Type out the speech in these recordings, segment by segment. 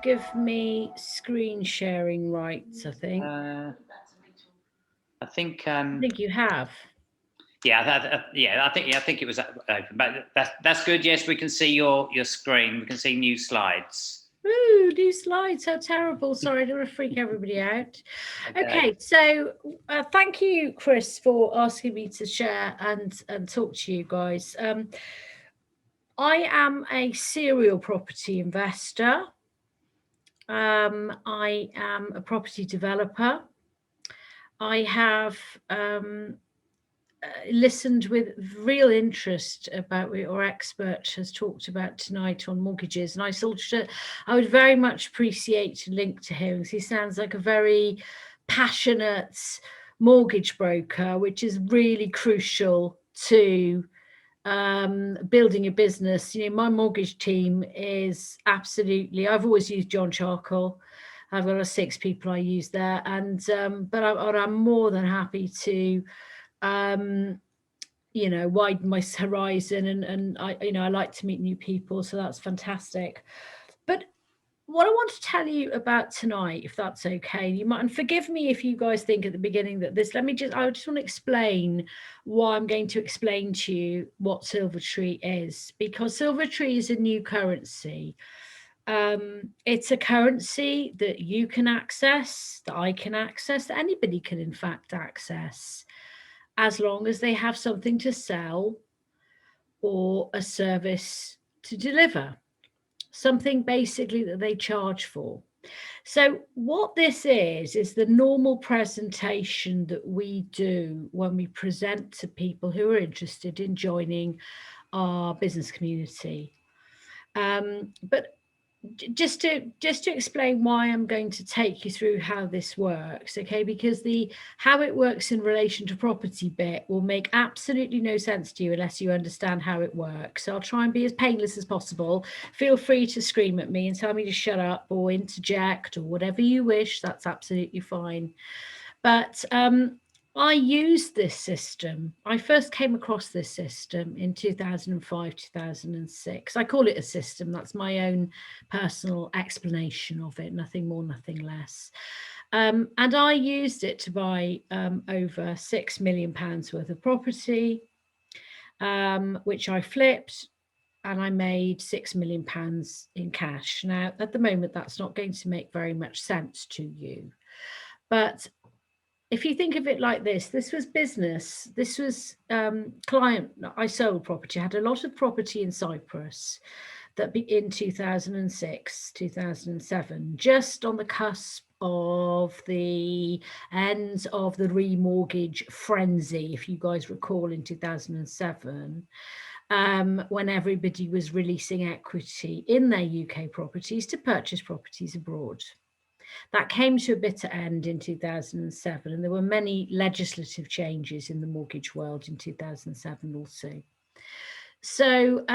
give me screen sharing rights, I think. I think you have. Yeah, I think it was open, but that's good. Yes, we can see your screen. We can see new slides. Ooh, new slides. How terrible. Sorry, I don't want to freak everybody out. Okay, so thank you, Chris, for asking me to share and talk to you guys. I am a serial property investor. I am a property developer. I have listened with real interest about what your expert has talked about tonight on mortgages, and I would very much appreciate to link to him, because he sounds like a very passionate mortgage broker, which is really crucial to building a business. My mortgage team is absolutely, I've always used John Charcoal. I've got 6 people I use there, and but I'm more than happy to widen my horizon, and I like to meet new people, so that's fantastic. But what I want to tell you about tonight, if that's okay, you might, and forgive me if you guys think at the beginning that I just want to explain why I'm going to explain to you what Silvatree is, because Silvatree is a new currency. It's a currency that you can access, that I can access, that anybody can in fact access, as long as they have something to sell or a service to deliver, something basically that they charge for. So what this is the normal presentation that we do when we present to people who are interested in joining our business community. But just to explain why I'm going to take you through how this works, okay? Because the how it works in relation to property bit will make absolutely no sense to you unless you understand how it works. So I'll try and be as painless as possible. Feel free to scream at me and tell me to shut up or interject or whatever you wish. That's absolutely fine. But I used this system. I first came across this system in 2005, 2006. I call it a system. That's my own personal explanation of it. Nothing more, nothing less. And I used it to buy over £6 million worth of property, which I flipped, and I made £6 million in cash. Now, at the moment, that's not going to make very much sense to you. But if you think of it like this was business. This was client. I sold property. I had a lot of property in Cyprus that in 2006, 2007, just on the cusp of the ends of the remortgage frenzy, if you guys recall, in 2007. When everybody was releasing equity in their UK properties to purchase properties abroad. That came to a bitter end in 2007, and there were many legislative changes in the mortgage world in 2007 also. So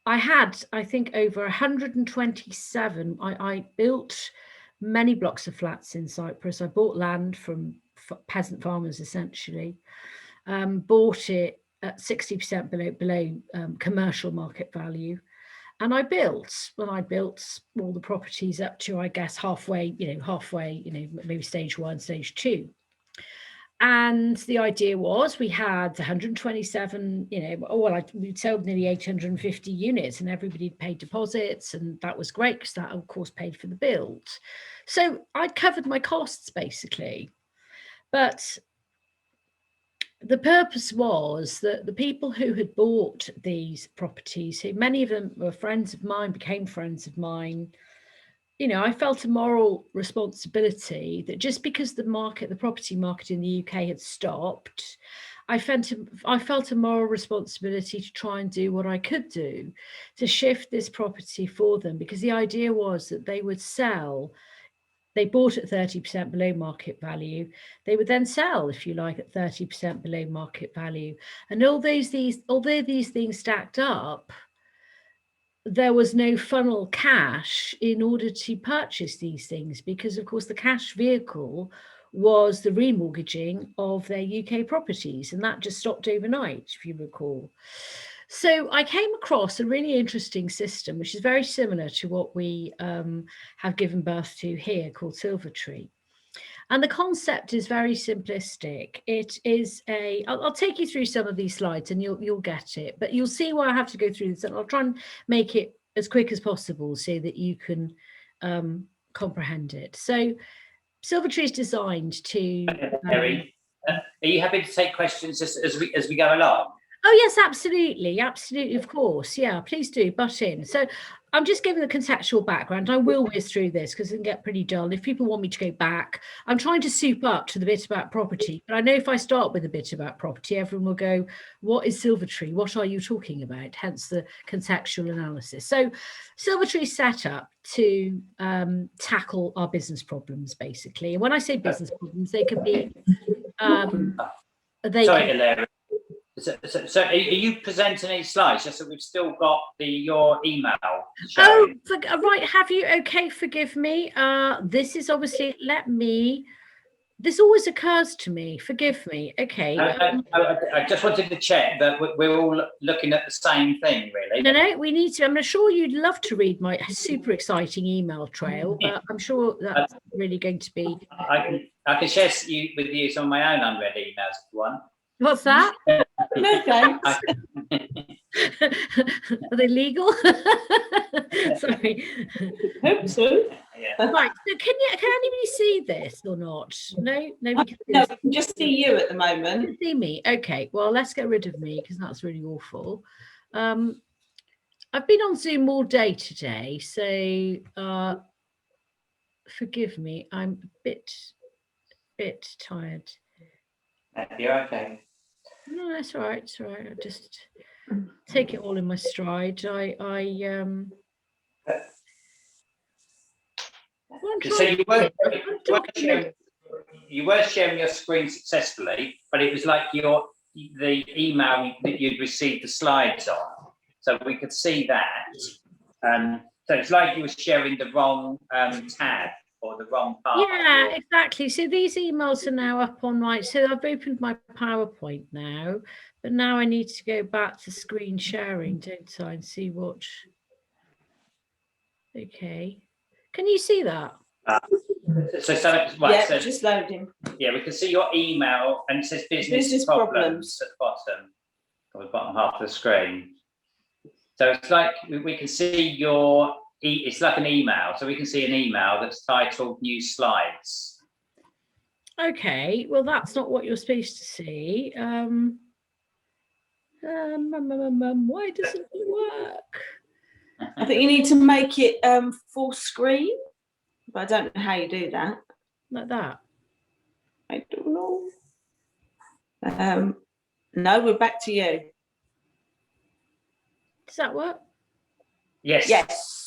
I had, I think, over 127. I built many blocks of flats in Cyprus. I bought land from peasant farmers, essentially, bought it at 60% below commercial market value. And I built all the properties up to, I guess, halfway, maybe stage 1, stage 2. And the idea was we had 127, we sold nearly 850 units, and everybody paid deposits, and that was great because that, of course, paid for the build. So I'd covered my costs, basically. But the purpose was that the people who had bought these properties, who many of them were friends of mine, became friends of mine, I felt a moral responsibility that just because the property market in the UK had stopped, I felt a moral responsibility to try and do what I could do to shift this property for them, because the idea was that they would sell. They bought at 30% below market value. They would then sell, if you like, at 30% below market value. And although these things stacked up, there was no funnel cash in order to purchase these things, because, of course, the cash vehicle was the remortgaging of their UK properties, and that just stopped overnight, if you recall. So I came across a really interesting system, which is very similar to what we have given birth to here, called Silvatree. And the concept is very simplistic. It is I'll take you through some of these slides and you'll get it, but you'll see why I have to go through this, and I'll try and make it as quick as possible so that you can comprehend it. So Silvatree is designed to... Eleri, are you happy to take questions as we go along? Oh, yes, absolutely. Absolutely. Of course. Yeah, please do butt in. So I'm just giving the contextual background. I will whiz through this because it can get pretty dull. If people want me to go back, I'm trying to soup up to the bit about property. But I know if I start with a bit about property, everyone will go, what is Silvatree? What are you talking about? Hence the contextual analysis. So Silvatree is set up to tackle our business problems, basically. And when I say business problems, they can be... Sorry, Eleri. So are you presenting any slides just so we've still got your email showing? Oh, right, have you? Okay, forgive me. This is obviously, this always occurs to me, forgive me. Okay. I just wanted to check that we're all looking at the same thing, really. No, we need to. I'm sure you'd love to read my super exciting email trail, but I'm sure that's really going to be... I can share with you some of my own unread emails if you want. What's that? No thanks. Are they legal? Sorry. Hope so. Yeah. Right. So can anybody see this or not? No, nobody can see No, this. we can just see you at the moment. You can see me. Okay. Well, let's get rid of me because that's really awful. I've been on Zoom all day today, so forgive me. I'm a bit tired. You're okay. No, that's all right. It's all right. I just take it all in my stride. So you were sharing your screen successfully, but it was like the email that you'd received the slides on, so we could see that. So it's like you were sharing the wrong tab or the wrong part. Yeah, exactly. So these emails are now up on my... So I've opened my PowerPoint now, but now I need to go back to screen sharing, don't I, and see what... Okay. Can you see that? Yeah, just loading. Yeah, we can see your email, and it says business problems at the bottom half of the screen. So it's like we can see it's like an email, so we can see an email that's titled New Slides. Okay, well, that's not what you're supposed to see. Why doesn't it work? I think you need to make it full screen, but I don't know how you do that. Like that? I don't know. No, we're back to you. Does that work? Yes. Yes.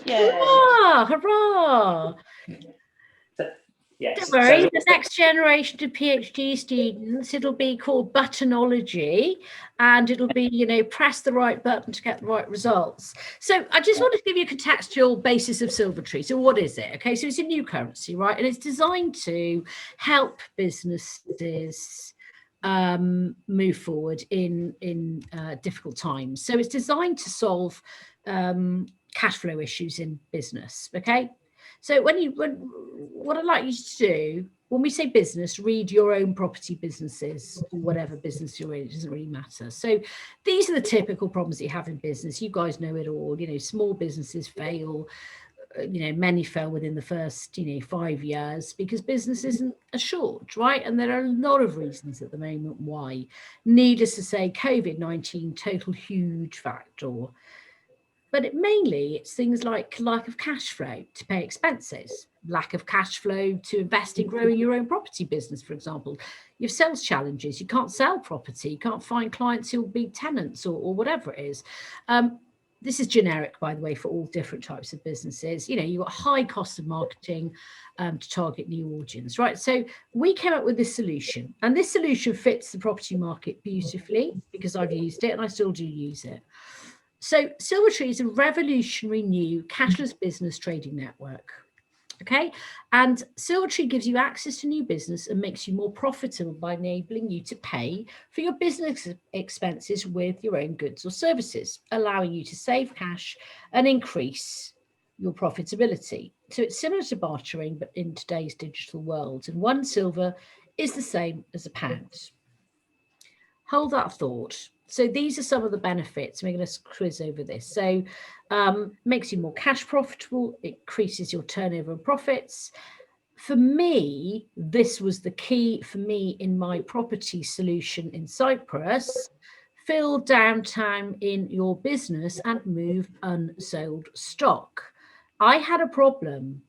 Hurrah! Yes. Don't worry, the next generation of PhD students, it'll be called buttonology, and it'll be, press the right button to get the right results. So I just wanted to give you a contextual basis of Silvatree. So what is it? Okay, so it's a new currency, right? And it's designed to help businesses move forward in difficult times. So it's designed to solve cash flow issues in business, okay? So what I'd like you to do, when we say business, read your own property businesses, or whatever business you're in, it doesn't really matter. So these are the typical problems that you have in business. You guys know it all. Small businesses fail. Many fell within the first 5 years because business isn't assured, right? And there are a lot of reasons at the moment why. Needless to say, COVID-19 total huge factor. But mainly it's things like lack of cash flow to pay expenses, lack of cash flow to invest in growing your own property business, for example. You have sales challenges, you can't sell property, you can't find clients who'll be tenants or whatever it is. This is generic, by the way, for all different types of businesses. You've got high cost of marketing to target new audience, right? So we came up with this solution, and this solution fits the property market beautifully because I've used it and I still do use it. So Silvatree is a revolutionary new cashless business trading network. Okay, and Silvatree gives you access to new business and makes you more profitable by enabling you to pay for your business expenses with your own goods or services, allowing you to save cash and increase your profitability. So it's similar to bartering, but in today's digital world. And one silver is the same as a pound. Hold that thought. So these are some of the benefits. We're going to quiz over this. So makes you more cash profitable, it increases your turnover and profits. For me, this was the key for me in my property solution in Cyprus. Fill downtime in your business and move unsold stock. I had a problem.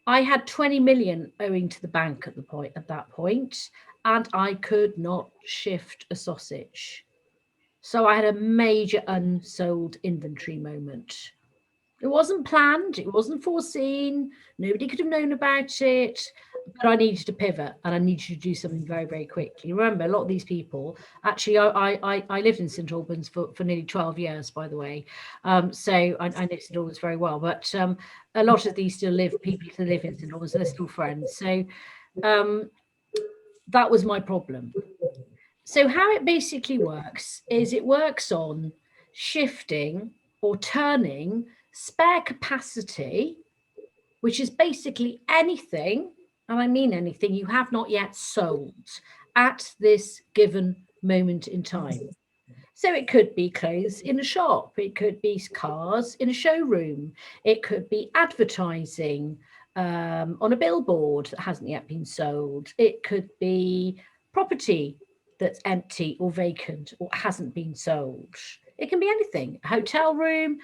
I had 20 million owing to the bank at that point, and I could not shift a sausage. So I had a major unsold inventory moment. It wasn't planned, it wasn't foreseen, nobody could have known about it, but I needed to pivot and I needed to do something very, very quickly. Remember, a lot of these people, actually, I lived in St Albans for nearly 12 years, by the way. So I know St Albans very well, but a lot of these people still live in St Albans, they're still friends. So that was my problem. So how it basically works is it works on shifting or turning spare capacity, which is basically anything, and I mean anything, you have not yet sold at this given moment in time. So it could be clothes in a shop, it could be cars in a showroom, it could be advertising on a billboard that hasn't yet been sold, it could be property that's empty or vacant or hasn't been sold. It can be anything, a hotel room,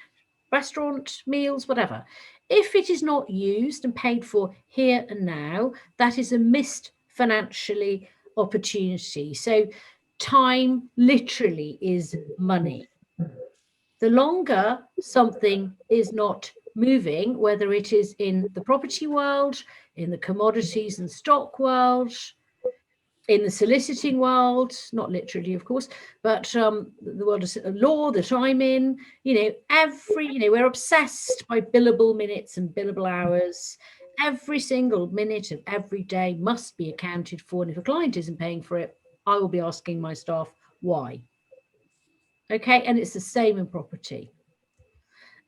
restaurant, meals, whatever. If it is not used and paid for here and now, that is a missed financially opportunity. So time literally is money. The longer something is not moving, whether it is in the property world, in the commodities and stock world, in the soliciting world, not literally, of course, but the world of law that I'm in, we're obsessed by billable minutes and billable hours. Every single minute of every day must be accounted for. And if a client isn't paying for it, I will be asking my staff why. Okay, and it's the same in property.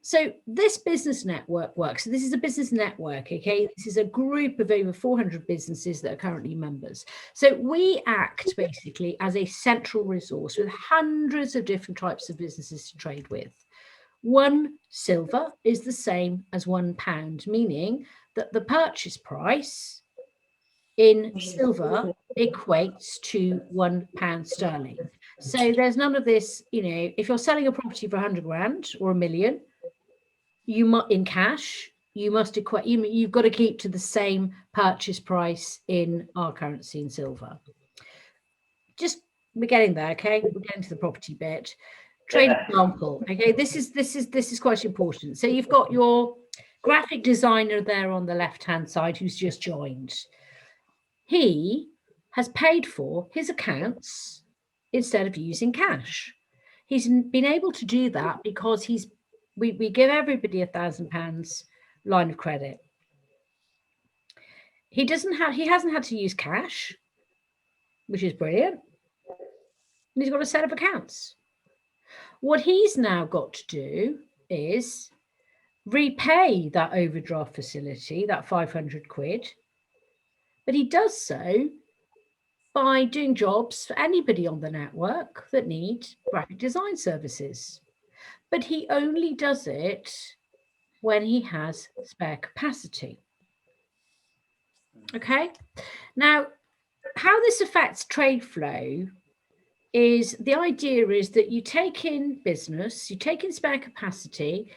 So this business network works. So this is a business network, okay? This is a group of over 400 businesses that are currently members. So we act basically as a central resource with hundreds of different types of businesses to trade with. 1 silver is the same as £1, meaning that the purchase price in silver equates to £1 sterling. So there's none of this, if you're selling a property for 100 grand or 1 million, you must in cash, you must equate, you've got to keep to the same purchase price in our currency in silver. Just we're getting there, okay? We're getting to the property bit. Trade example, okay? This is quite important. So you've got your graphic designer there on the left-hand side who's just joined. He has paid for his accounts instead of using cash. He's been able to do that because we give everybody £1,000 line of credit. He hasn't had to use cash, which is brilliant. And he's got a set of accounts. What he's now got to do is repay that overdraft facility, that 500 quid. But he does so by doing jobs for anybody on the network that need graphic design services. But he only does it when he has spare capacity. Okay, now how this affects trade flow is the idea is that you take in business, you take in spare capacity,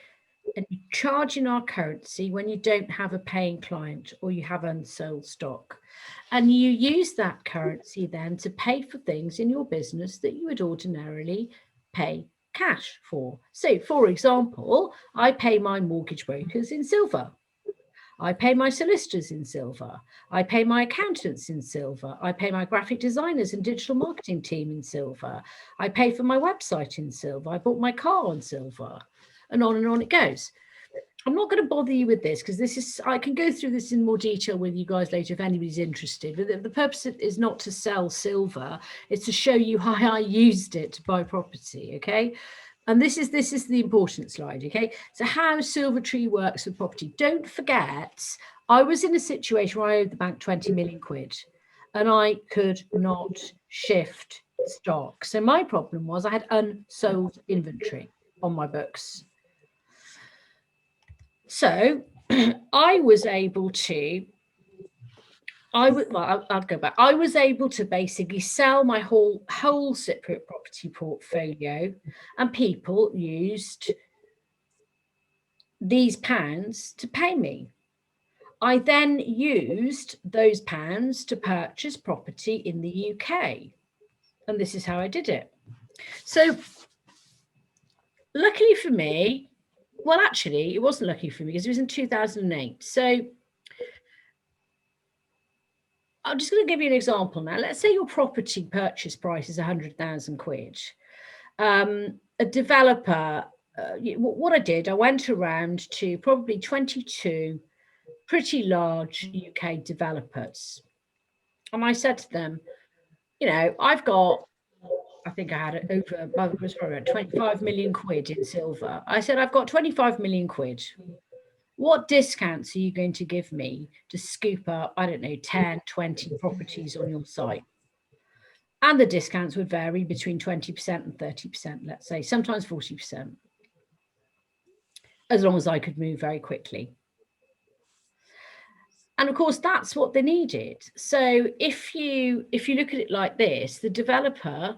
and you charge in our currency when you don't have a paying client or you have unsold stock. And you use that currency then to pay for things in your business that you would ordinarily pay cash for. So, for example, I pay my mortgage brokers in silver. I pay my solicitors in silver. I pay my accountants in silver. I pay my graphic designers and digital marketing team in silver. I pay for my website in silver. I bought my car on silver, and on it goes. I'm not going to bother you with this because I can go through this in more detail with you guys later if anybody's interested. But the purpose is not to sell silver, it's to show you how I used it to buy property, okay? And this is the important slide, okay? So how Silvatree works with property. Don't forget, I was in a situation where I owed the bank 20 million quid and I could not shift stock. So my problem was I had unsold inventory on my books. So I was able to, I'll go back. I was able to basically sell my whole Cypriot property portfolio, and people used these pounds to pay me. I then used those pounds to purchase property in the UK. And this is how I did it. So luckily for me, well, actually, it wasn't lucky for me because it was in 2008. So I'm just going to give you an example now. Let's say your property purchase price is 100,000 quid. A developer, what I did, I went around to probably 22 pretty large UK developers. And I said to them, you know, I've got, I think I had over, it was probably about 25 million quid in silver. I said, I've got 25 million quid. What discounts are you going to give me to scoop up, I don't know, 10, 20 properties on your site? And the discounts would vary between 20% and 30%, let's say, sometimes 40%, as long as I could move very quickly. And of course, that's what they needed. So if you look at it like this, the developer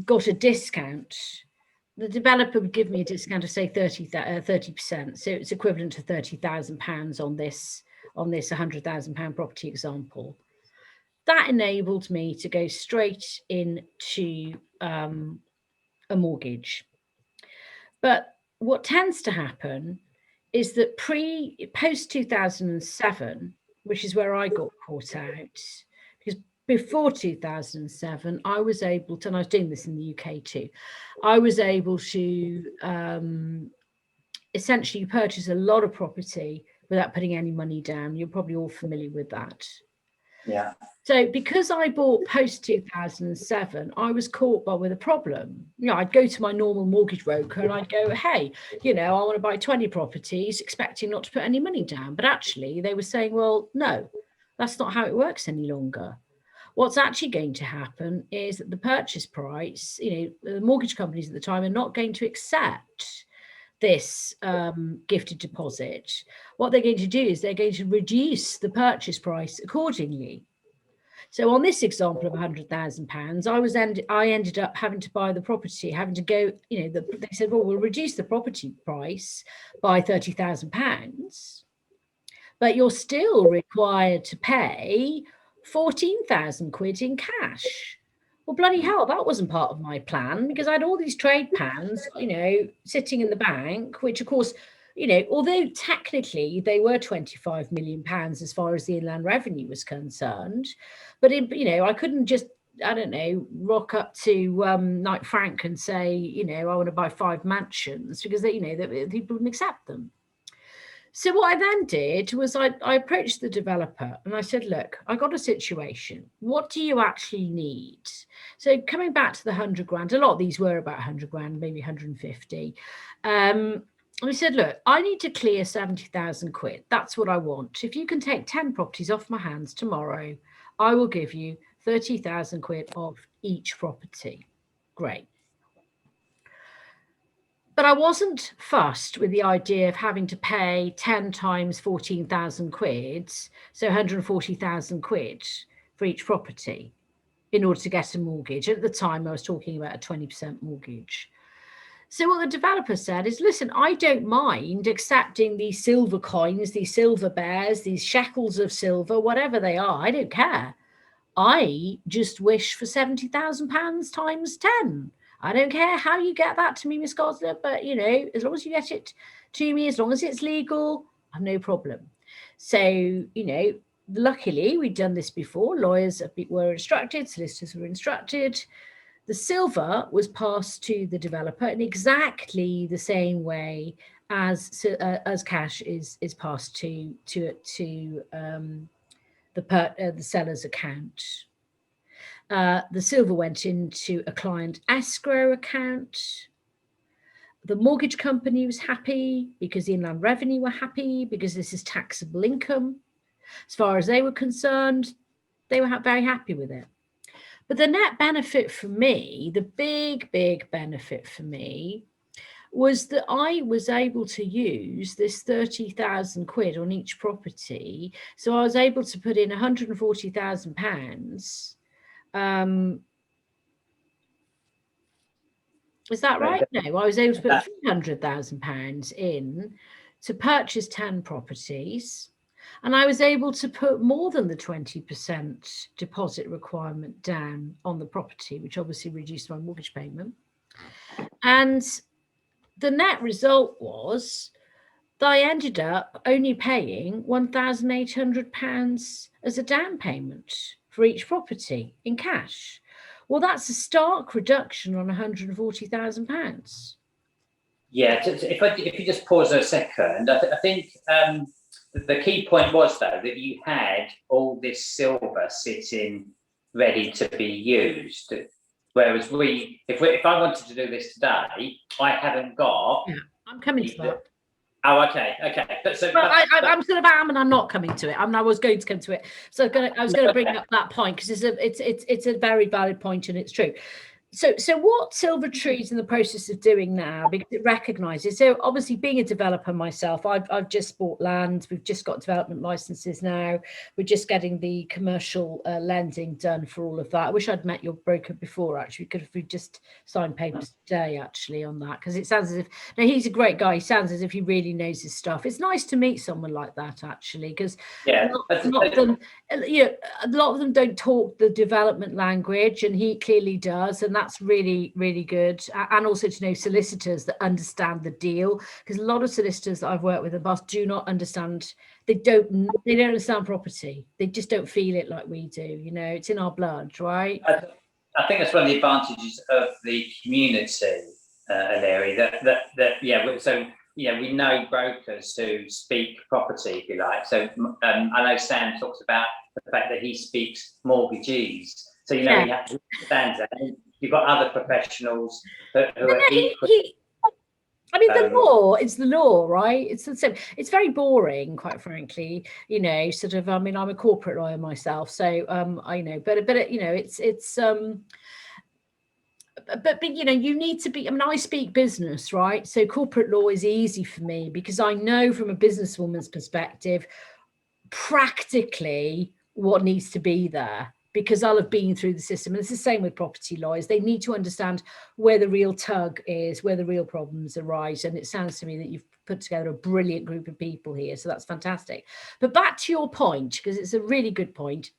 got a discount. The developer would give me a discount of say 30%. So it's equivalent to £30,000 on this £100,000 property example. That enabled me to go straight into a mortgage. But what tends to happen is that post 2007, which is where I got caught out, because before 2007, I was able to, and I was doing this in the UK too, I was able to essentially purchase a lot of property without putting any money down. You're probably all familiar with that. Yeah. So because I bought post 2007, I was caught with a problem. You know, I'd go to my normal mortgage broker and I'd go, hey, you know, I want to buy 20 properties, expecting not to put any money down. But actually they were saying, well, no, that's not how it works any longer. What's actually going to happen is that the purchase price, you know, the mortgage companies at the time are not going to accept this gifted deposit. What they're going to do is they're going to reduce the purchase price accordingly. So on this example of £100,000, I ended up having to buy the property, having to go, you know, they said, well, we'll reduce the property price by £30,000, but you're still required to pay 14,000 quid in cash. Well, bloody hell, that wasn't part of my plan because I had all these trade pounds, you know, sitting in the bank, which of course, you know, although technically they were 25 million pounds as far as the inland revenue was concerned, but you know, I couldn't just, I don't know, rock up to Knight Frank and say, you know, I want to buy 5 mansions because they, you know, that people wouldn't accept them. So what I then did was I approached the developer and I said, look, I got a situation. What do you actually need? So coming back to the 100 grand, a lot of these were about 100 grand, maybe 150. I said, look, I need to clear 70,000 quid. That's what I want. If you can take 10 properties off my hands tomorrow, I will give you 30,000 quid off each property. Great. But I wasn't fussed with the idea of having to pay 10 times 14,000 quid, so 140,000 quid for each property in order to get a mortgage. At the time, I was talking about a 20% mortgage. So what the developer said is, listen, I don't mind accepting these silver coins, these silver bears, these shekels of silver, whatever they are. I don't care. I just wish for £70,000 times 10. I don't care how you get that to me, Miss Cosslett, but, you know, as long as you get it to me, as long as it's legal, I've no problem. So, you know, luckily we'd done this before. Lawyers were instructed, solicitors were instructed. The silver was passed to the developer in exactly the same way as cash is passed to the seller's account. The silver went into a client escrow account. The mortgage company was happy because the Inland Revenue were happy because this is taxable income. As far as they were concerned, they were very happy with it. But the net benefit for me, the big benefit for me, was that I was able to use this 30,000 quid on each property. So I was able to put in £140,000. Is that right? No, I was able to put £300,000 in to purchase 10 properties. And I was able to put more than the 20% deposit requirement down on the property, which obviously reduced my mortgage payment. And the net result was that I ended up only paying £1,800 as a down payment for each property in cash. Well, that's a stark reduction on £140,000. Yeah, if you just pause a second, I think the key point was, though, that you had all this silver sitting ready to be used. Whereas if I wanted to do this today, I haven't got. Yeah, I'm coming to that. Oh, okay. I'm sort of am, and I'm not coming to it. I was going to come to it, so I was going to bring up that point because it's a very valid point and it's true. So what Silvatree is in the process of doing now, because it recognises, so obviously being a developer myself, I've just bought land, we've just got development licenses now, we're just getting the commercial lending done for all of that. I wish I'd met your broker before, actually, because we just signed papers today, actually, on that, because it sounds as if, now he's a great guy, he sounds as if he really knows his stuff. It's nice to meet someone like that, actually, because a lot of them don't talk the development language, and he clearly does, and that's really good. And also to know solicitors that understand the deal, because a lot of solicitors that I've worked with in the past do not understand. They don't understand property. They just don't feel it like we do. It's in our blood, right? I think that's one of the advantages of the community, Eleri. So we know brokers who speak property, if you like. So I know Sam talks about the fact that he speaks mortgagees. So he understands that. You've got other professionals who are equally. The law is the law, right? It's the same. It's very boring, quite frankly. I'm a corporate lawyer myself, so I know. But you need to be. I speak business, right? So corporate law is easy for me because I know from a businesswoman's perspective, practically what needs to be there. Because I'll have been through the system. And it's the same with property lawyers. They need to understand where the real tug is, where the real problems arise. And it sounds to me that you've put together a brilliant group of people here. So that's fantastic. But back to your point, because it's a really good point.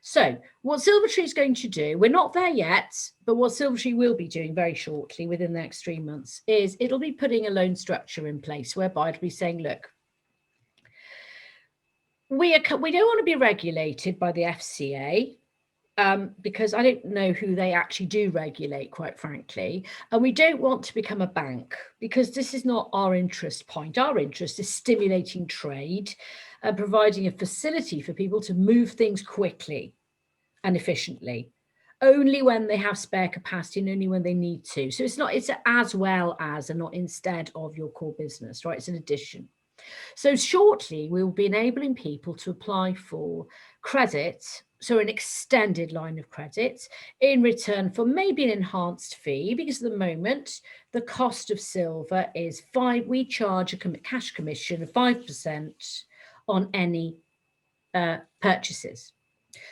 So what Silvatree is going to do, we're not there yet, but what Silvatree will be doing very shortly within the next 3 months is it'll be putting a loan structure in place whereby it'll be saying, look, we don't want to be regulated by the FCA. Because I don't know who they actually do regulate, quite frankly. And we don't want to become a bank because this is not our interest point. Our interest is stimulating trade and providing a facility for people to move things quickly and efficiently, only when they have spare capacity and only when they need to. So it's as well as and not instead of your core business, right? It's an addition. So shortly, we will be enabling people to apply for credit, so an extended line of credit, in return for maybe an enhanced fee, because at the moment, the cost of silver is 5%. We charge a cash commission of 5% on any purchases.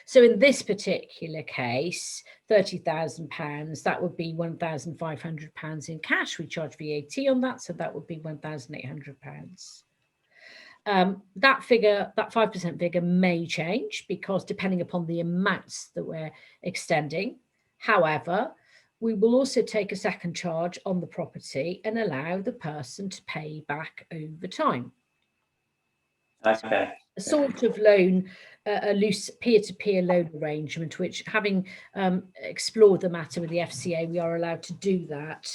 So in this particular case, £30,000, that would be £1,500 in cash. We charge VAT on that, so that would be £1,800. That figure, that 5% figure may change because depending upon the amounts that we're extending. However, we will also take a second charge on the property and allow the person to pay back over time. Okay. A sort of loan, a loose peer-to-peer loan arrangement, which having explored the matter with the FCA, we are allowed to do that.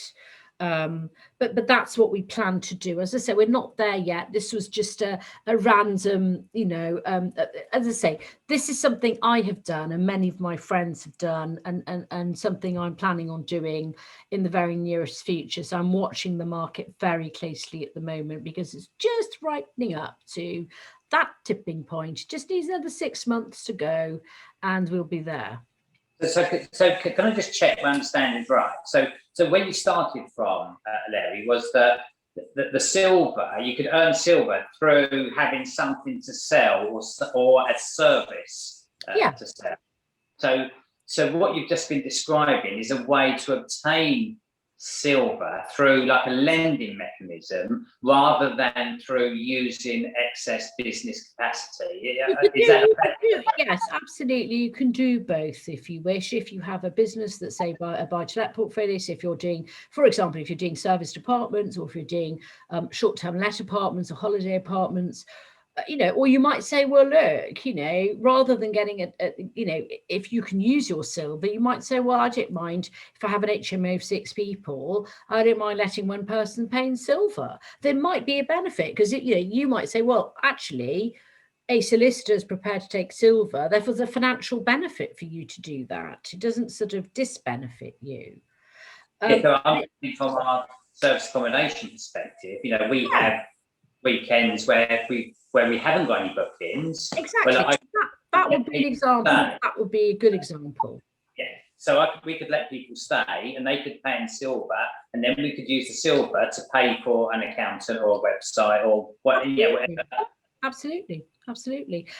But that's what we plan to do. As I say, we're not there yet. This was just a random, as I say, this is something I have done and many of my friends have done, and something I'm planning on doing in the very nearest future. So I'm watching the market very closely at the moment because it's just ripening up to that tipping point. It just needs another 6 months to go and we'll be there. So can I just check my understanding is right? So when you started from, Eleri, was that the silver, you could earn silver through having something to sell or a service to sell. So what you've just been describing is a way to obtain silver through like a lending mechanism rather than through using excess business capacity. Yes, absolutely. You can do both if you wish. If you have a business that's a buy-to-let portfolio, so if you're doing, for example, if you're doing service departments, or if you're doing short-term let apartments or holiday apartments, or you might say, well, look, rather than getting if you can use your silver, you might say, well, I don't mind if I have an HMO of 6 people, I don't mind letting one person pay in silver. There might be a benefit because, you might say, well, actually, a solicitor is prepared to take silver, therefore there's a financial benefit for you to do that. It doesn't sort of disbenefit you. So I'm thinking from our service accommodation perspective, we have weekends where we haven't got any bookings. Exactly. That would be an example. That would be a good example. Yeah. So we could let people stay and they could pay in silver, and then we could use the silver to pay for an accountant or a website or whatever. Absolutely.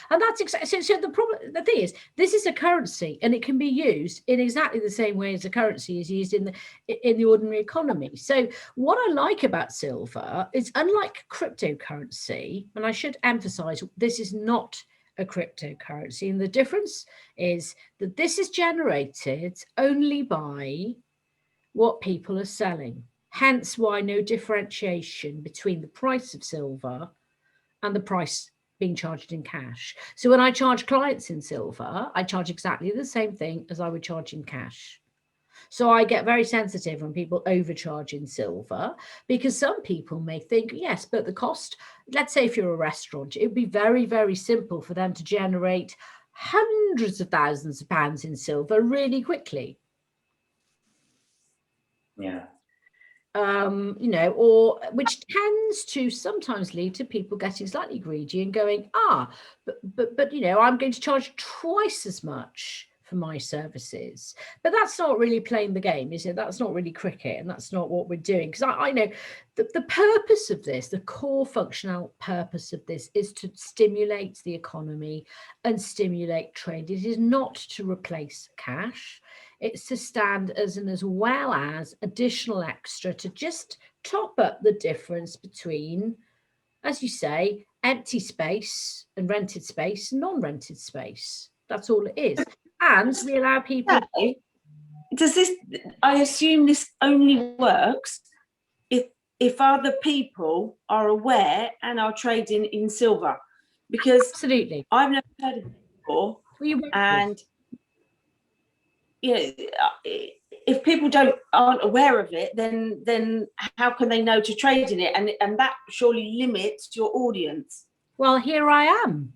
And that's exactly so. The thing is, this is a currency and it can be used in exactly the same way as a currency is used in the ordinary economy. So what I like about silver is, unlike cryptocurrency, and I should emphasize, this is not a cryptocurrency, and the difference is that this is generated only by what people are selling, hence why no differentiation between the price of silver and the price being charged in cash. So when I charge clients in silver, I charge exactly the same thing as I would charge in cash. So I get very sensitive when people overcharge in silver, because some people may think, yes, but the cost, let's say if you're a restaurant, it would be very, very simple for them to generate hundreds of thousands of pounds in silver really quickly. Yeah. Or which tends to sometimes lead to people getting slightly greedy and going, but I'm going to charge twice as much for my services. But that's not really playing the game, is it? That's not really cricket, and that's not what we're doing. Because I know the purpose of this, the core functional purpose of this, is to stimulate the economy and stimulate trade. It is not to replace cash. It's to stand as well as additional extra to just top up the difference between, as you say, empty space and rented space and non-rented space. That's all it is. And we allow people. Does this? I assume this only works if other people are aware and are trading in silver, because absolutely, I've never heard of it before, and if people aren't aware of it, then how can they know to trade in it? And that surely limits your audience. Well, here I am,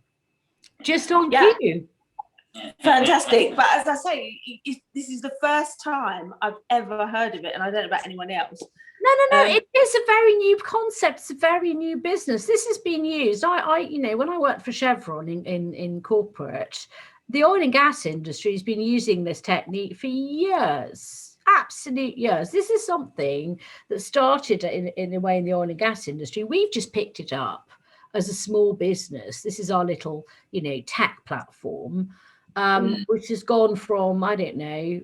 just on cue. Fantastic. But as I say, this is the first time I've ever heard of it, and I don't know about anyone else. No. It is a very new concept. It's a very new business. This has been used. I when I worked for Chevron in corporate, the oil and gas industry has been using this technique for years, absolute years. This is something that started in a way in the oil and gas industry. We've just picked it up as a small business. This is our little, tech platform, which has gone from, I don't know,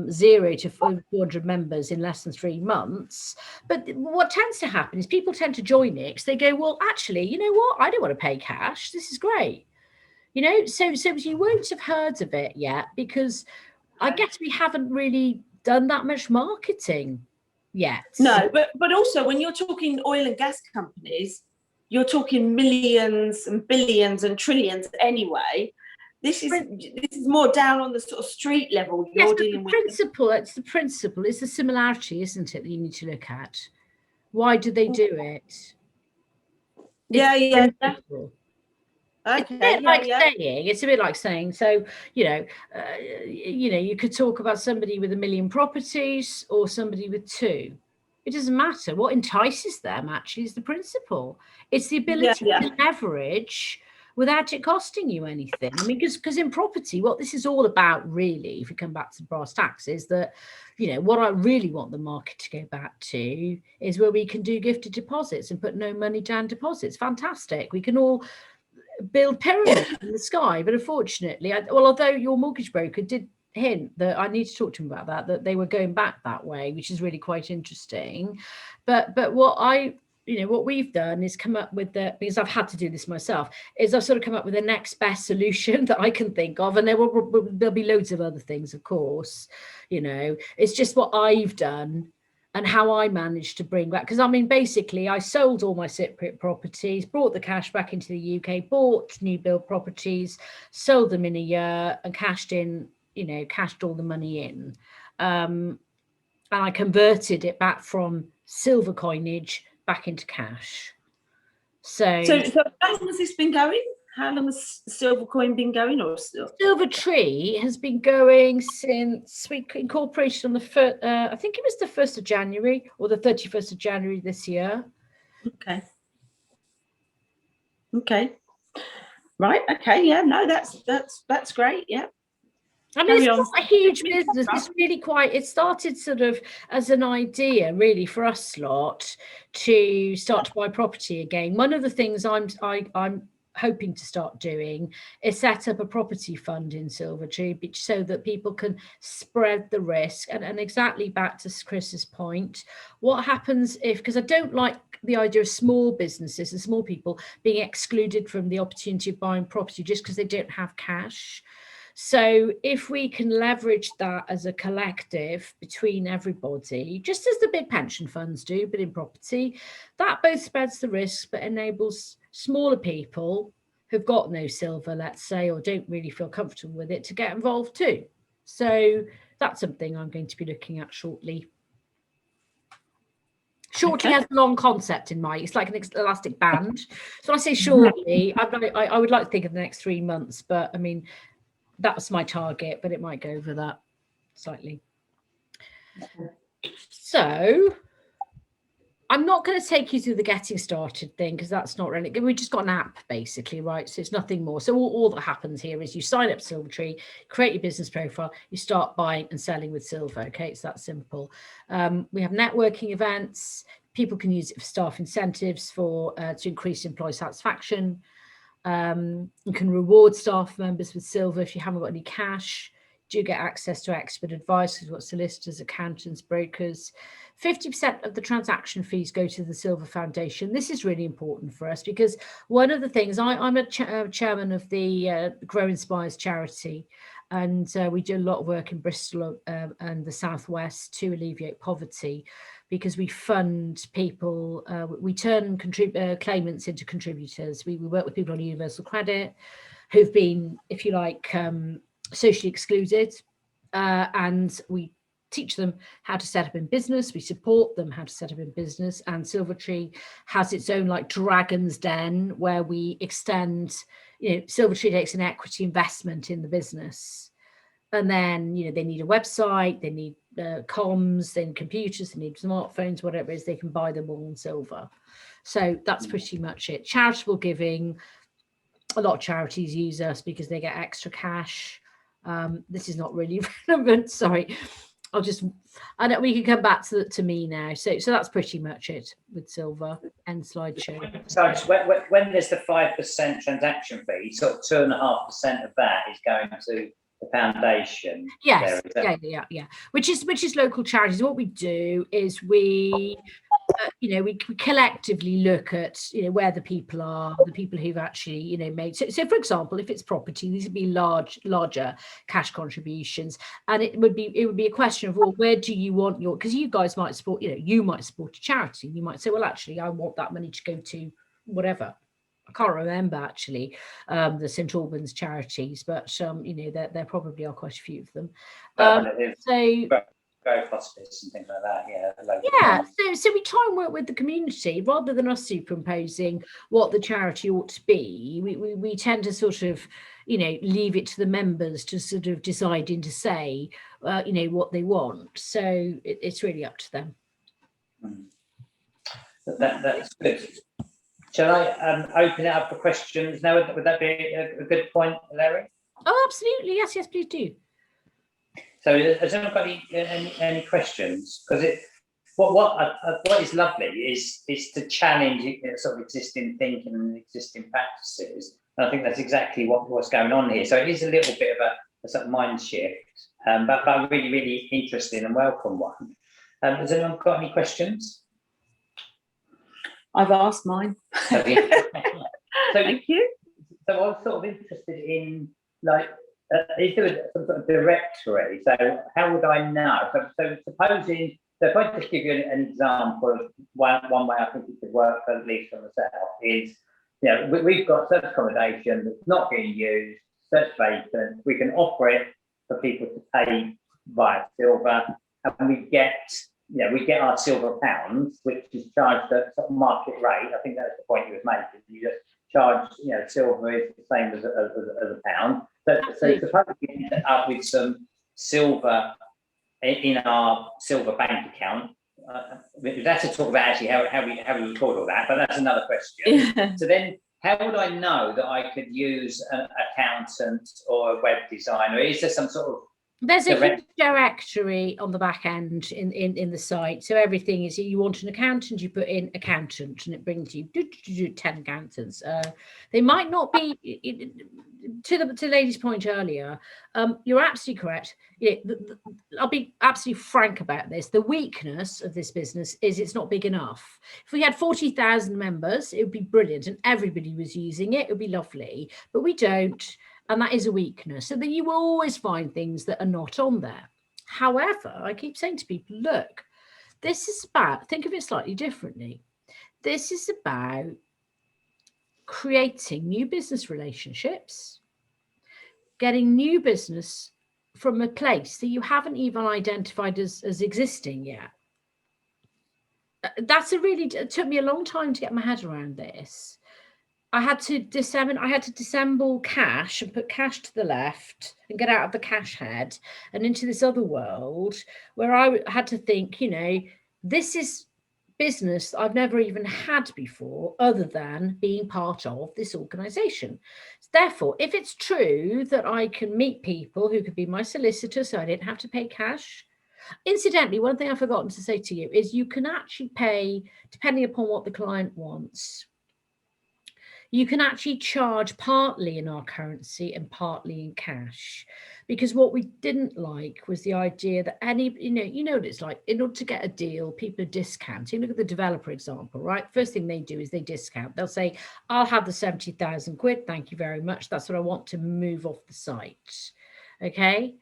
0 to 400 members in less than 3 months. But what tends to happen is people tend to join it because they go, well, actually, you know what? I don't want to pay cash. This is great. So you won't have heard of it yet because I guess we haven't really done that much marketing yet. No, but also when you're talking oil and gas companies, you're talking millions and billions and trillions anyway. This is more down on the sort of street level. Yes, You're but dealing the with. principle, it's the principle, it's the similarity, isn't it, that you need to look at? Why do they do it? Yeah, yeah. Principle. It's a Okay, bit like saying, it's a bit like saying, so, you could talk about somebody with 1 million properties or somebody with 2. It doesn't matter. What entices them actually is the principle. It's the ability to leverage without it costing you anything. I mean, because in property, what this is all about really, if you come back to brass tacks, is that, what I really want the market to go back to is where we can do gifted deposits and put no money down deposits. Fantastic. We can all build pyramids in the sky, but unfortunately, although your mortgage broker did hint that I need to talk to him about that they were going back that way, which is really quite interesting. But what we've done is come up with because I've had to do this myself, is I've sort of come up with the next best solution that I can think of, and there'll be loads of other things, of course. It's just what I've done and how I managed to bring back, because I mean, basically, I sold all my Cypriot properties, brought the cash back into the UK, bought new build properties, sold them in a year, and cashed all the money in. And I converted it back from silver coinage back into cash. So how long has this been going? How long has silver coin been going? Or Silvatree has been going since we incorporated on the first, I think it was the 1st of January or the 31st of January this year. Okay. Right. Okay. Yeah. No, that's great. Yeah. I mean, it's not a huge business. It's really quite, it started sort of as an idea really for us lot to start to buy property again. One of the things I'm hoping to start doing is set up a property fund in Silvatree so that people can spread the risk. And exactly back to Chris's point, what happens because I don't like the idea of small businesses and small people being excluded from the opportunity of buying property just because they don't have cash. So if we can leverage that as a collective between everybody, just as the big pension funds do, but in property, that both spreads the risks, but enables smaller people who've got no silver, let's say, or don't really feel comfortable with it to get involved too. So that's something I'm going to be looking at shortly. Shortly has a long concept in mind. It's like an elastic band. So when I say shortly, I would like to think of the next 3 months, but I mean, that's my target, but it might go over that slightly. So I'm not going to take you through the getting started thing because that's not really, we just got an app basically, right? So it's nothing more. So all that happens here is you sign up Silvatree, create your business profile, you start buying and selling with silver. Okay, it's that simple. We have networking events. People can use it for staff incentives to increase employee satisfaction. You can reward staff members with silver if you haven't got any cash. Do get access to expert advice. We've got solicitors, accountants, brokers. 50% of the transaction fees go to the Silver Foundation. This is really important for us because one of the things, I'm a chairman of the Grow Inspires charity, and we do a lot of work in Bristol and the Southwest to alleviate poverty, because we fund people, we turn claimants into contributors. We work with people on universal credit who've been, if you like, socially excluded, and we teach them how to set up in business. We support them how to set up in business, and Silvatree has its own like Dragon's Den where we extend, Silvatree takes an equity investment in the business. And then, they need a website, they need comms, they need computers, they need smartphones, whatever it is, they can buy them all in silver. So that's pretty much it. Charitable giving, a lot of charities use us because they get extra cash. This is not really relevant, sorry. I know we can come back to me now. So that's pretty much it with silver. End slideshow. So when there's the 5% transaction fee, sort of 2.5% of that is going to the foundation. Yes, yeah. Which is local charities. What we do is we collectively look at where the people are, the people who've actually made. So for example, if it's property, these would be larger cash contributions, and it would be a question of, well, where do you want your? Because you guys might support, you might support a charity. You might say, well, actually, I want that money to go to whatever. I can't remember actually the St Albans charities, but there probably are quite a few of them. Grove Hospice and things like that. So we try and work with the community rather than us superimposing what the charity ought to be. We tend to sort of leave it to the members to sort of decide and to say what they want. So it's really up to them. That's good. Shall I open it up for questions now? Would that be a good point, Eleri? Oh, absolutely. Yes, please do. So has anyone got any questions? Because what is lovely is to challenge sort of existing thinking and existing practices. And I think that's exactly what's going on here. So it is a little bit of a sort of mind shift, but a really, really interesting and welcome one. Has anyone got any questions? I've asked mine. So, Thank you. So I was sort of interested in, like, is there some sort of directory? So how would I know? So supposing, if I just give you an example of one way I think it could work, at least for myself, is, we've got service accommodation that's not being used, that's vacant. We can offer it for people to pay via silver, and we get our silver pounds, which is charged at sort of market rate. I think that's the point you was making. You just charge, silver is the same as a pound. So suppose we end up with some silver in our silver bank account. That's to talk about actually how we record all that, but that's another question. Yeah. So then, how would I know that I could use an accountant or a web designer? Is there some sort of There's a huge directory on the back end in the site. So everything is, you want an accountant, you put in accountant, and it brings you 10 accountants. They might not be, to the lady's point earlier, you're absolutely correct. I'll be absolutely frank about this. The weakness of this business is it's not big enough. If we had 40,000 members, it would be brilliant and everybody was using it, it would be lovely. But we don't. And that is a weakness. So that you will always find things that are not on there. However, I keep saying to people, look, this is about, think of it slightly differently. This is about creating new business relationships, getting new business from a place that you haven't even identified as existing yet. It took me a long time to get my head around this. I had to disassemble cash and put cash to the left and get out of the cash head and into this other world where I had to think, this is business I've never even had before other than being part of this organization. Therefore, if it's true that I can meet people who could be my solicitor so I didn't have to pay cash. Incidentally, one thing I've forgotten to say to you is you can actually pay, depending upon what the client wants, you can actually charge partly in our currency and partly in cash, because what we didn't like was the idea that you know what it's like. In order to get a deal, people are discounting. Look at the developer example, right? First thing they do is they discount. They'll say, I'll have the 70,000 quid. Thank you very much. That's what I want to move off the site. Okay.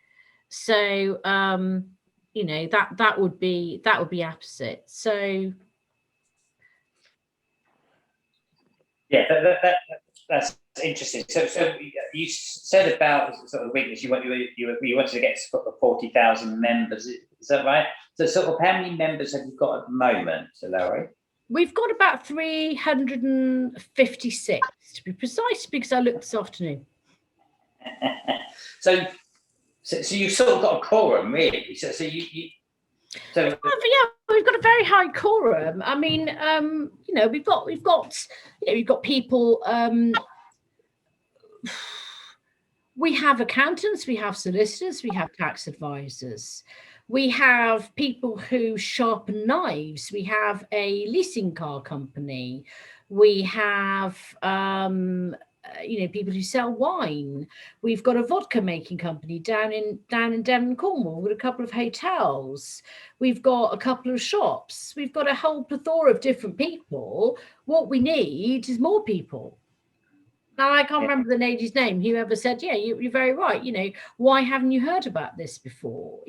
So, that would be opposite. So, yeah, that's interesting. So you said about sort of weakness. You wanted to get 40,000 members. Is that right? So sort of how many members have you got at the moment, Eleri? We've got about 356 to be precise, because I looked this afternoon. So you've sort of got a quorum, really. So yeah, we've got a very high quorum. I mean, we've got people. We have accountants, we have solicitors, we have tax advisors, we have people who sharpen knives, we have a leasing car company, we have people who sell wine. We've got a vodka making company down in Devon, Cornwall. We've got a couple of hotels. We've got a couple of shops. We've got a whole plethora of different people. What we need is more people. Now, I can't remember the lady's name. Whoever said, yeah, you're very right. Why haven't you heard about this before?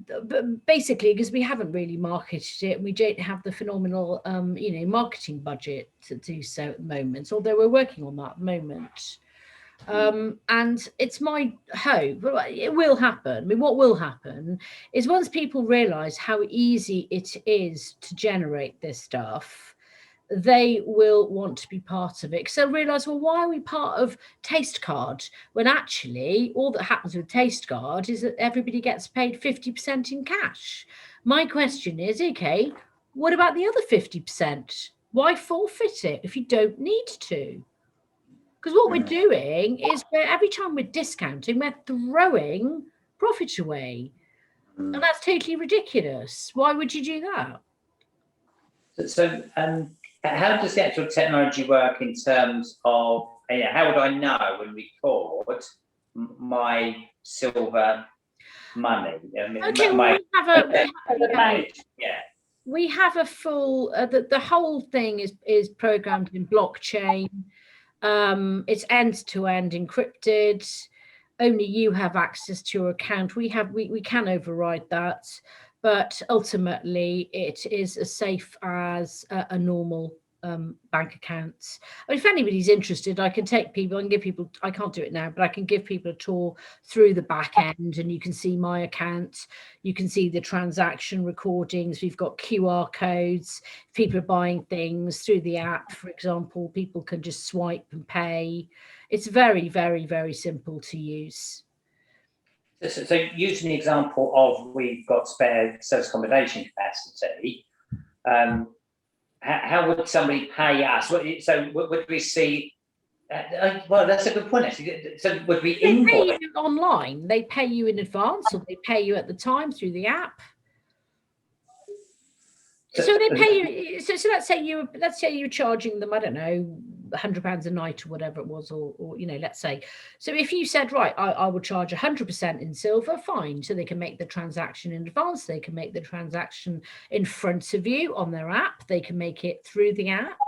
but basically, because we haven't really marketed it, we don't have the phenomenal, marketing budget to do so at the moment, although we're working on that at the moment. And it's my hope, but it will happen. I mean, what will happen is once people realise how easy it is to generate this stuff, they will want to be part of it. Because they'll realise, well, why are we part of Taste Card when actually all that happens with Taste Card is that everybody gets paid 50% in cash? My question is, okay, what about the other 50%? Why forfeit it if you don't need to? Because what we're doing is every time we're discounting, we're throwing profit away. And that's totally ridiculous. Why would you do that? So, how does the actual technology work in terms of, how would I know and record my silver money? I mean, Okay, we have a full, the whole thing is programmed in blockchain. It's end-to-end encrypted. Only you have access to your account. We can override that, but ultimately it is as safe as a normal bank account. I mean, if anybody's interested, I can take people and give people, I can't do it now, but I can give people a tour through the back end, and you can see my account. You can see the transaction recordings. We've got QR codes. If people are buying things through the app, for example, people can just swipe and pay. It's very, very, very simple to use. So using the example of we've got spare service accommodation capacity, how would somebody pay us? So would we see? Well, that's a good point, actually. So would we invoice? They pay you online. They pay you in advance, or they pay you at the time through the app. So they pay you. So let's say you're charging them, I don't know, £100 a night or whatever it was, or let's say. So if you said, right, I will charge 100% in silver, fine. So they can make the transaction in advance. They can make the transaction in front of you on their app. They can make it through the app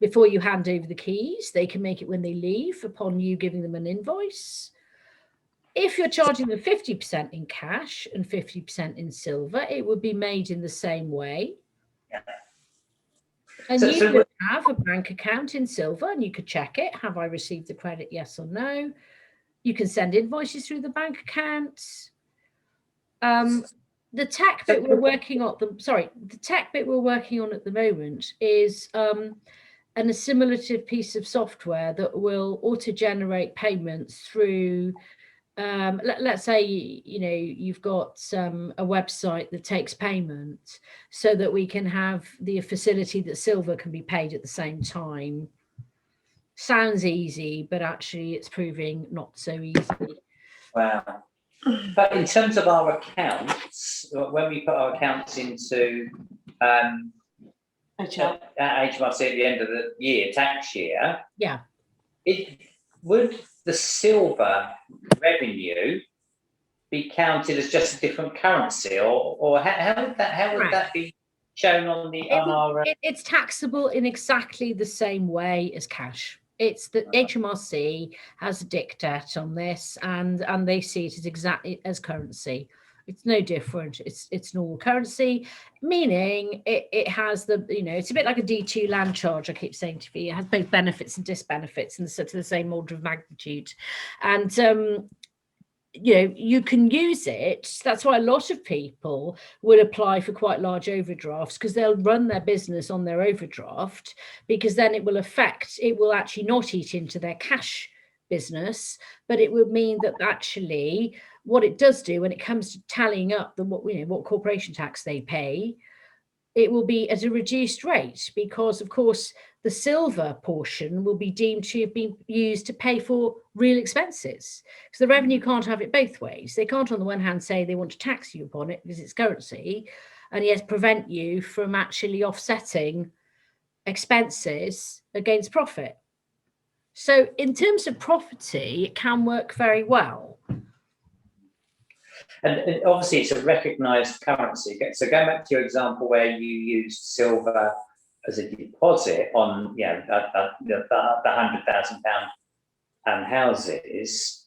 before you hand over the keys. They can make it when they leave upon you giving them an invoice. If you're charging them 50% in cash and 50% in silver, it would be made in the same way. Yeah. And you would have a bank account in silver, and you could check it. Have I received the credit? Yes or no. You can send invoices through the bank account. The tech bit we're working on, at the moment is an assimilative piece of software that will auto-generate payments through. Let's say you've got a website that takes payment, so that we can have the facility that silver can be paid at the same time. Sounds easy, but actually it's proving not so easy. Wow. But in terms of our accounts, when we put our accounts into HMRC at the end of the year, tax year, would the silver revenue be counted as just a different currency, or how would that be shown on the It's taxable in exactly the same way as cash. It's that HMRC has a diktat on this, and they see it as exactly as currency. It's no different. It's normal currency, meaning it has it's a bit like a D2 land charge. I keep saying to you, it has both benefits and disbenefits, and so to the same order of magnitude. And you can use it. That's why a lot of people will apply for quite large overdrafts, because they'll run their business on their overdraft, because then it will actually not eat into their cash business, but it would mean that actually what it does do when it comes to tallying up what corporation tax they pay, it will be at a reduced rate, because of course the silver portion will be deemed to have been used to pay for real expenses, because the revenue can't have it both ways. They can't on the one hand say they want to tax you upon it because it's currency, and yet prevent you from actually offsetting expenses against profit. So in terms of property, it can work very well. And obviously it's a recognised currency. So going back to your example where you used silver as a deposit on the £100,000 houses,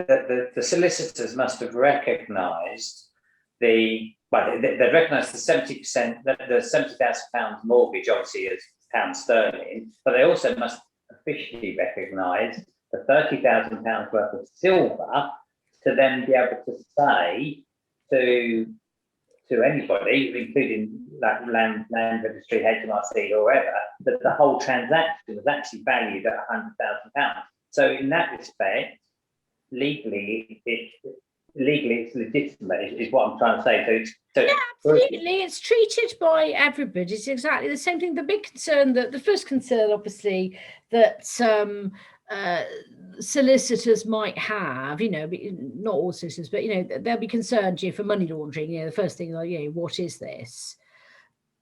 the solicitors must have recognised they recognised the 70%, the £70,000 mortgage, obviously as pounds sterling, but they also must officially recognise the £30,000 worth of silver to then be able to say to anybody, including like land registry, HMRC, or whoever, that the whole transaction was actually valued at £100,000. So in that respect, legally it's legitimate, is what I'm trying to say. So yeah, absolutely. It's treated by everybody. It's exactly the same thing. The big concern, the first concern, obviously, that solicitors might have, not all solicitors, but they'll be concerned for money laundering. The first thing, like, what is this?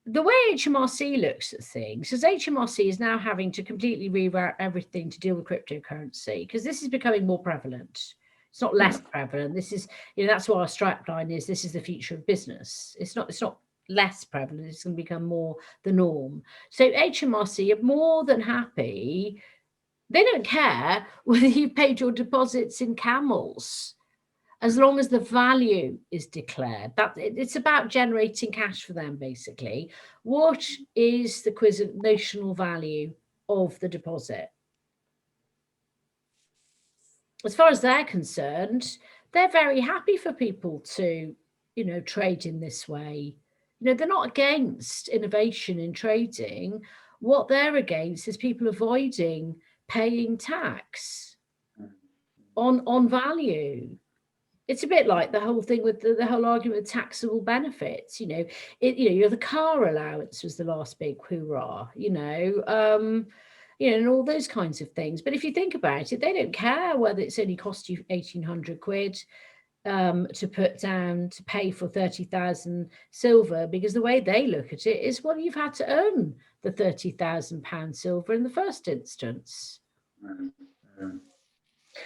The way HMRC looks at things, because HMRC is now having to completely reroute everything to deal with cryptocurrency, because this is becoming more prevalent. It's not less prevalent. This is, that's what our strapline is. This is the future of business. It's not less prevalent. It's going to become more the norm. So HMRC are more than happy. They don't care whether you paid your deposits in camels, as long as the value is declared. That it's about generating cash for them, basically. What is the notional value of the deposit? As far as they're concerned, they're very happy for people to, trade in this way. They're not against innovation in trading. What they're against is people avoiding paying tax on value. It's a bit like the whole thing with the whole argument of taxable benefits. The car allowance was the last big hoorah, and all those kinds of things. But if you think about it, they don't care whether it's only cost you 1,800 quid to put down to pay for 30,000 silver, because the way they look at it is, well, you've had to earn the £30,000 silver in the first instance.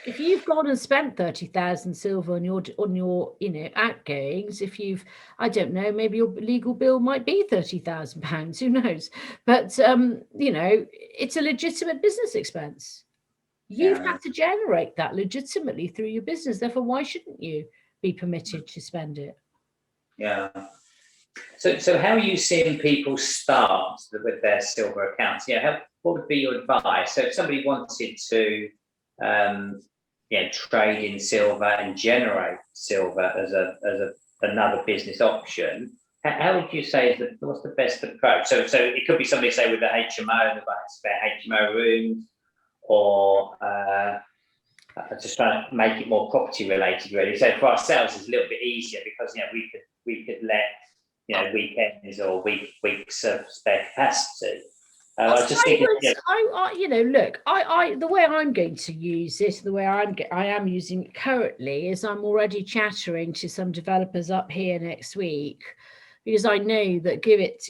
If you've gone and spent 30,000 silver on your outgoings, if you've, I don't know, maybe your legal bill might be £30,000, who knows? But it's a legitimate business expense. You've had to generate that legitimately through your business. Therefore, why shouldn't you be permitted to spend it? Yeah. So how are you seeing people start with their silver accounts? What would be your advice? So if somebody wanted to trade in silver and generate silver as another business option, how would you say what's the best approach? So it could be somebody, say, with a HMO, they've got spare HMO rooms, or just trying to make it more property related, really. So for ourselves, it's a little bit easier because we could let weekends or weeks of spare capacity. I was just thinking, the way I'm going to use this, the way I am using it currently, is I'm already chattering to some developers up here next week, because I know that give it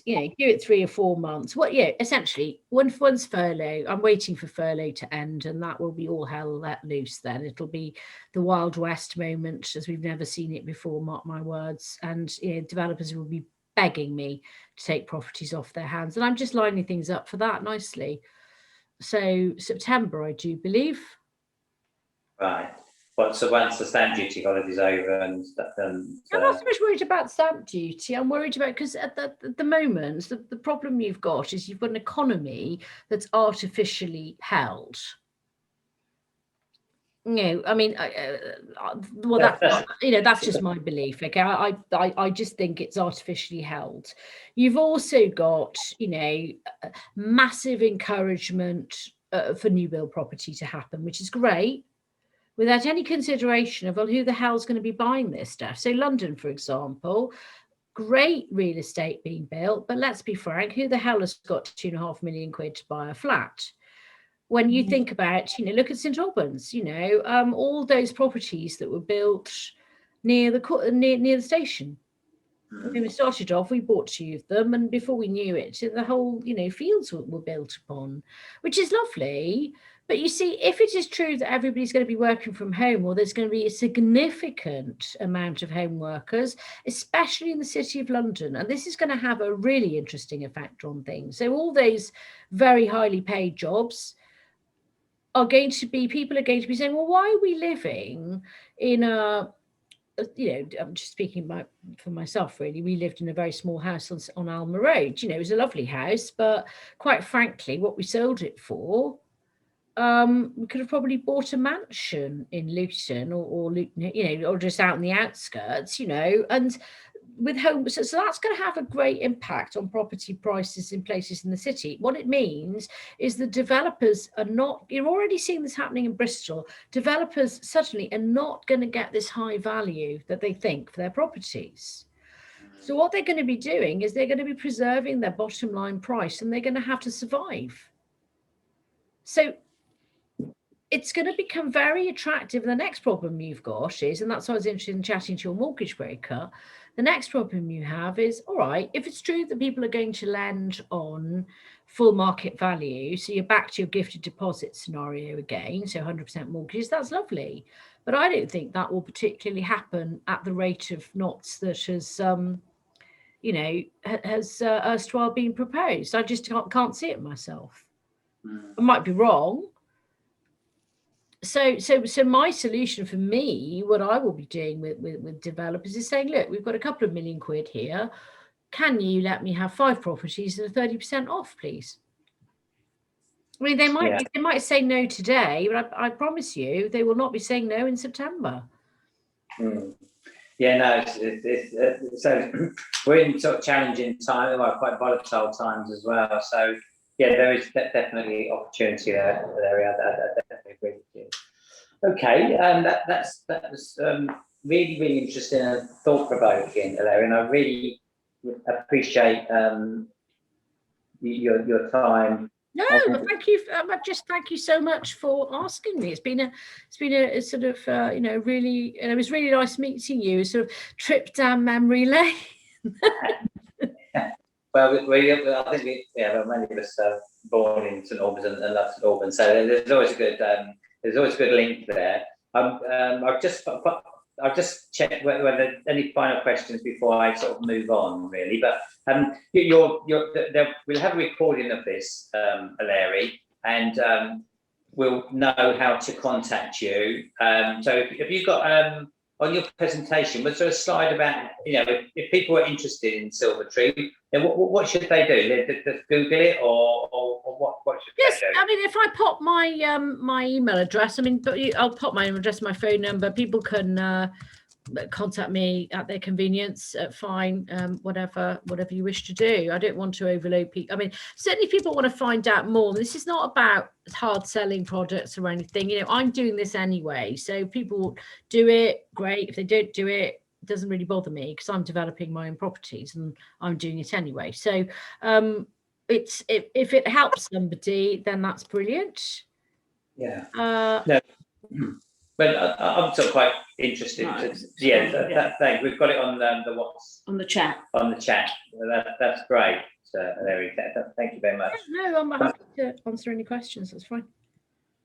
3 or 4 months. Essentially, once furlough, I'm waiting for furlough to end, and that will be all hell let loose. Then it'll be the Wild West moment as we've never seen it before. Mark my words. And developers will be begging me to take properties off their hands, and I'm just lining things up for that nicely. So September, I do believe. Right. So once the stamp duty holidays over and stuff, I'm not so much worried about stamp duty. I'm worried about, because at the moment, the problem you've got is you've got an economy that's artificially held. I mean, that's just my belief. Okay, I just think it's artificially held. You've also got, massive encouragement for new build property to happen, which is great, without any consideration of, well, who the hell's going to be buying this stuff? So London, for example, great real estate being built, but let's be frank, who the hell has got 2.5 million quid to buy a flat? When you think about, look at St Albans, all those properties that were built near the station. When we started off, we bought 2 of them, and before we knew it, the whole, fields were built upon, which is lovely. But you see, if it is true that everybody's going to be working from home, or there's going to be a significant amount of home workers, especially in the City of London, and this is going to have a really interesting effect on things. So all those very highly paid jobs, people are going to be saying, well, why are we living in I'm just speaking for myself, really. We lived in a very small house on Alma Road. It was a lovely house, but quite frankly, what we sold it for, we could have probably bought a mansion in Luton or Luton, or just out in the outskirts, and with homes. So that's going to have a great impact on property prices in places in the city. What it means is the developers are not, you're already seeing this happening in Bristol, developers suddenly are not going to get this high value that they think for their properties. So what they're going to be doing is they're going to be preserving their bottom line price, and they're going to have to survive. So it's going to become very attractive. The next problem you've got is, and that's why I was interested in chatting to your mortgage broker, the next problem you have is, all right, if it's true that people are going to lend on full market value, so you're back to your gifted deposit scenario again, so 100% mortgages, that's lovely. But I don't think that will particularly happen at the rate of knots that has erstwhile been proposed. I just can't see it myself. I might be wrong. So my solution for me, what I will be doing with developers is saying, look, we've got a couple of million quid here. Can you let me have 5 properties at a 30% off, please? I mean, they might say no today, but I promise you, they will not be saying no in September. Yeah, no, so we're in sort of challenging times, quite volatile times as well. So yeah, there is definitely opportunity there. I definitely agree with you. Okay, that was really, really interesting and thought-provoking, Eleri, and I really appreciate your time. No, thank you. Thank you so much for asking me. It's been a sort of really, and it was really nice meeting you. Sort of trip down memory lane. Well, I think many of us are born in St Albans and love St Albans, so there's always a good link there. I've just checked whether there's any final questions before I sort of move on, really. But we'll have a recording of this, Eleri, and we'll know how to contact you. So have you got on your presentation, was there a slide about, if people are interested in Silvatree, then what should they do? Just Google it, or what should they do? I mean, if I pop my my email address, I'll pop my email address, my phone number. People can contact me at their convenience. Fine, whatever you wish to do. I don't want to overload people. I mean, certainly people want to find out more. This is not about hard selling products or anything. I'm doing this anyway, so people do it, great. If they don't do it, it doesn't really bother me, because I'm developing my own properties and I'm doing it anyway. So if it helps somebody, then that's brilliant. Yeah. No. But I'm sort of quite interested. Thanks. We've got it on the what's on the chat. On the chat. That's great. So thank you very much. No, I'm happy to answer any questions. That's fine.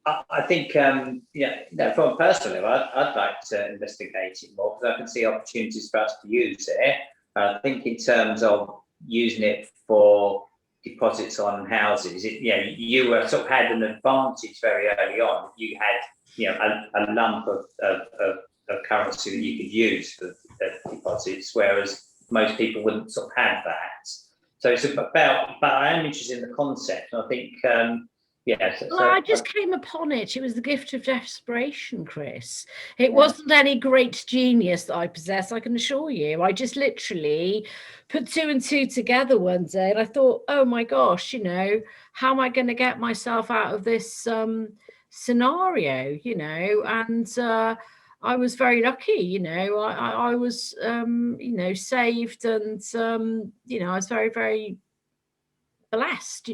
I think from a personal level, I'd like to investigate it more, because I can see opportunities for us to use it. I think in terms of using it for deposits on houses, you were sort of had an advantage very early on. You had a lump of currency that you could use for deposits, whereas most people wouldn't sort of have that. So it's about, but I am interested in the concept, and I think I just came upon it. It was the gift of desperation, Chris. It wasn't any great genius that I possess, I can assure you. I just literally put 2 and 2 together one day, and I thought, oh my gosh, how am I going to get myself out of this scenario? And I was very lucky. I was saved, and I was very, very blessed,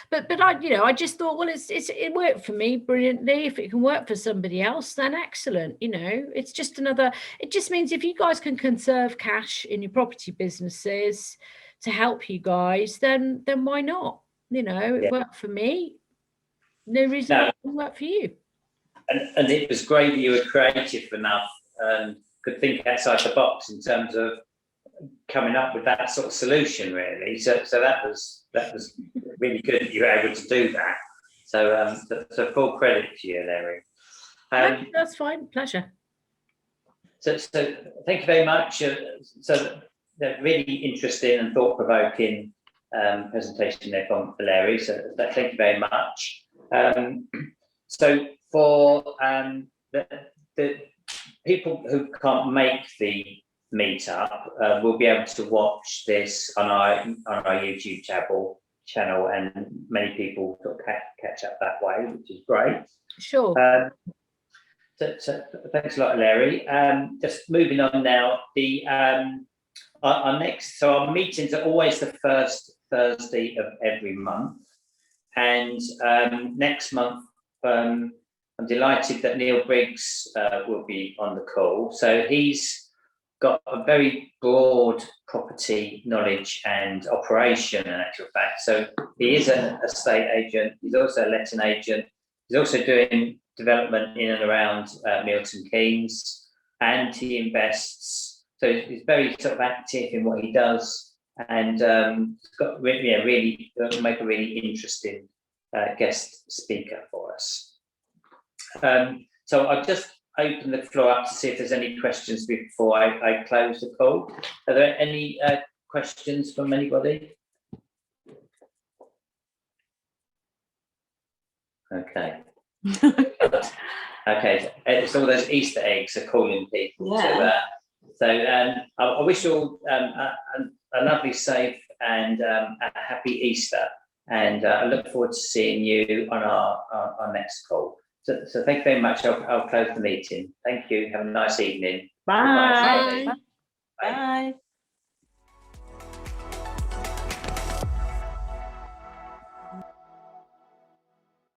but I just thought, well, it worked for me brilliantly. If it can work for somebody else, then excellent. It just means if you guys can conserve cash in your property businesses to help you guys, then why not? It worked for me. No reason it wouldn't work for you. And it was great that you were creative enough and could think outside the box in terms of coming up with that sort of solution, really. So that was really good that you were able to do that. So, so full credit to you, Eleri. No, that's fine. Pleasure. So thank you very much. So they're really interesting and thought-provoking presentation there from Eleri. So thank you very much. So for the people who can't make the meetup, will be able to watch this on our YouTube channel, and many people sort of catch up that way, which is great. Sure. So thanks a lot, Eleri. Just moving on now. Our meetings are always the first Thursday of every month, and next month I'm delighted that Neil Briggs will be on the call. So he's got a very broad property knowledge and operation, in actual fact. So he is an estate agent. He's also a letting agent. He's also doing development in and around Milton Keynes, and he invests. So he's very sort of active in what he does, and got really make a really interesting guest speaker for us. So I'll just open the floor up to see if there's any questions before I close the call. Are there any questions from anybody? Okay. Okay, it's all those Easter eggs are calling people. Yeah. So I wish you all a lovely, safe, and a happy Easter, and I look forward to seeing you on our next call. So thank you very much. I'll close the meeting. Thank you. Have a nice evening. Bye. Bye. Bye.